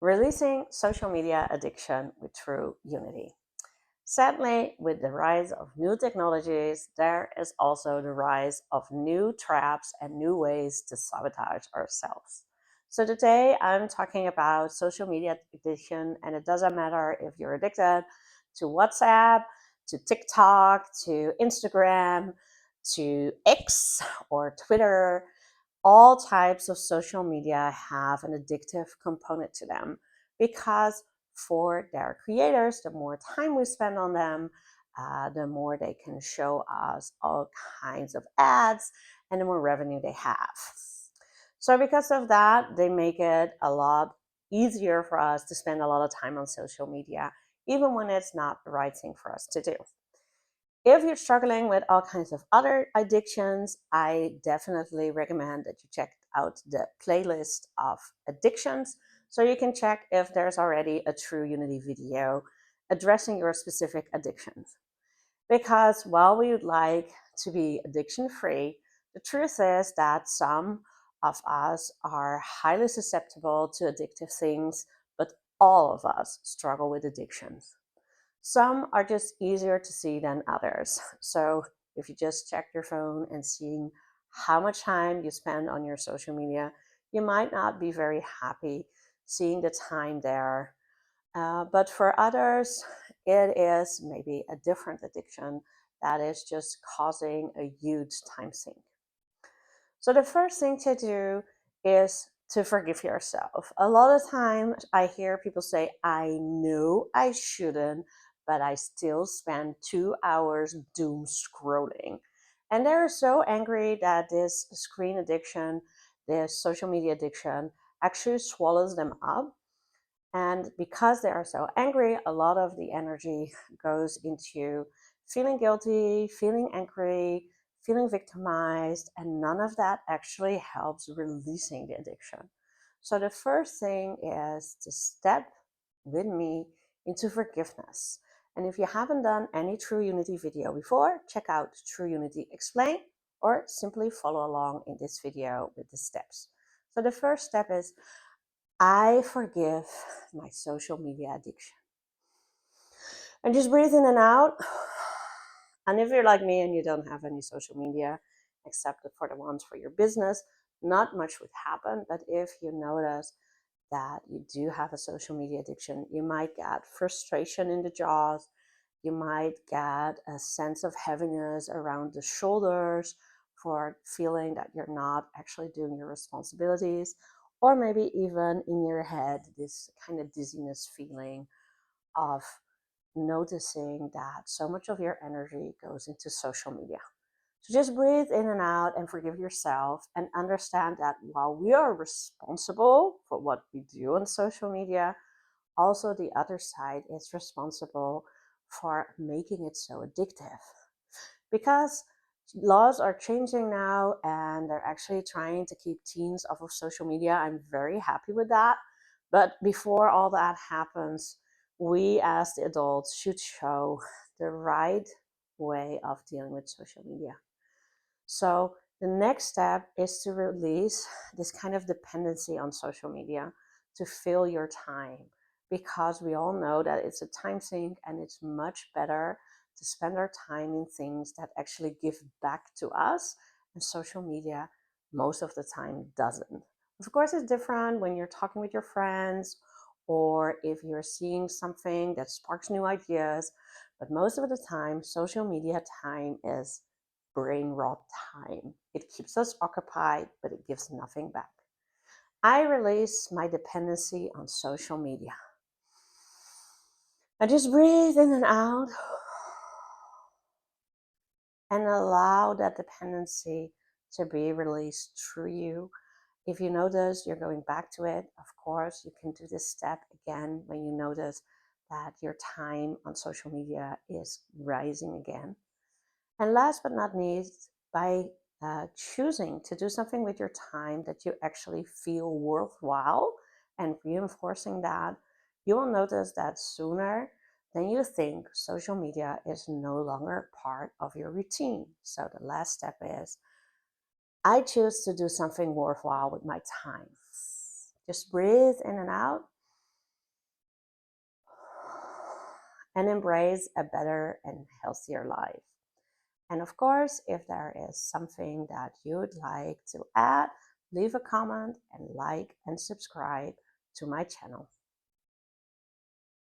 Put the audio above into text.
Releasing social media addiction with true unity. Sadly, with the rise of new technologies, there is also the rise of new traps and new ways to sabotage ourselves. So, today I'm talking about social media addiction, and it doesn't matter if you're addicted to WhatsApp, to TikTok, to Instagram, to X or Twitter. All types of social media have an addictive component to them because for their creators, the more time we spend on them, the more they can show us all kinds of ads and the more revenue they have. So, because of that, they make it a lot easier for us to spend a lot of time on social media, even when it's not the right thing for us to do. If you're struggling with all kinds of other addictions, I definitely recommend that you check out the playlist of addictions so you can check if there's already a true Unity video addressing your specific addictions. Because while we would like to be addiction free, the truth is that some of us are highly susceptible to addictive things, but all of us struggle with addictions. Some are just easier to see than others. So if you just check your phone and seeing how much time you spend on your social media, you might not be very happy seeing the time there. But for others, it is maybe a different addiction that is just causing a huge time sink. So the first thing to do is to forgive yourself. A lot of times I hear people say, I know I shouldn't, but I still spend 2 hours doom scrolling. And they're so angry that this screen addiction, this social media addiction, actually swallows them up. And because they are so angry, a lot of the energy goes into feeling guilty, feeling angry, feeling victimized, and none of that actually helps releasing the addiction. So the first thing is to step with me into forgiveness. And if you haven't done any True Unity video before, check out True Unity Explain or simply follow along in this video with the steps. So the first step is I forgive my social media addiction. And just breathe in and out. And if you're like me and you don't have any social media, except for the ones for your business, not much would happen. But if you notice that you do have a social media addiction, you might get frustration in the jaws. You might get a sense of heaviness around the shoulders for feeling that you're not actually doing your responsibilities, or maybe even in your head, this kind of dizziness feeling of noticing that so much of your energy goes into social media. So just breathe in and out and forgive yourself and understand that while we are responsible for what we do on social media, also the other side is responsible for making it so addictive. Because laws are changing now and they're actually trying to keep teens off of social media. I'm very happy with that. But before all that happens, we as the adults should show the right way of dealing with social media. So the next step is to release this kind of dependency on social media to fill your time, because we all know that it's a time sink and it's much better to spend our time in things that actually give back to us, and social media most of the time doesn't. Of course, it's different when you're talking with your friends or if you're seeing something that sparks new ideas, but most of the time social media time is brain rot time. It keeps us occupied, but it gives nothing back. I release my dependency on social media. I just breathe in and out and allow that dependency to be released through you. If you notice you're going back to it, of course, you can do this step again when you notice that your time on social media is rising again. And last but not least, by choosing to do something with your time that you actually feel worthwhile and reinforcing that, you will notice that sooner than you think, social media is no longer part of your routine. So the last step is I choose to do something worthwhile with my time. Just breathe in and out and embrace a better and healthier life. And of course, if there is something that you'd like to add, leave a comment and like and subscribe to my channel.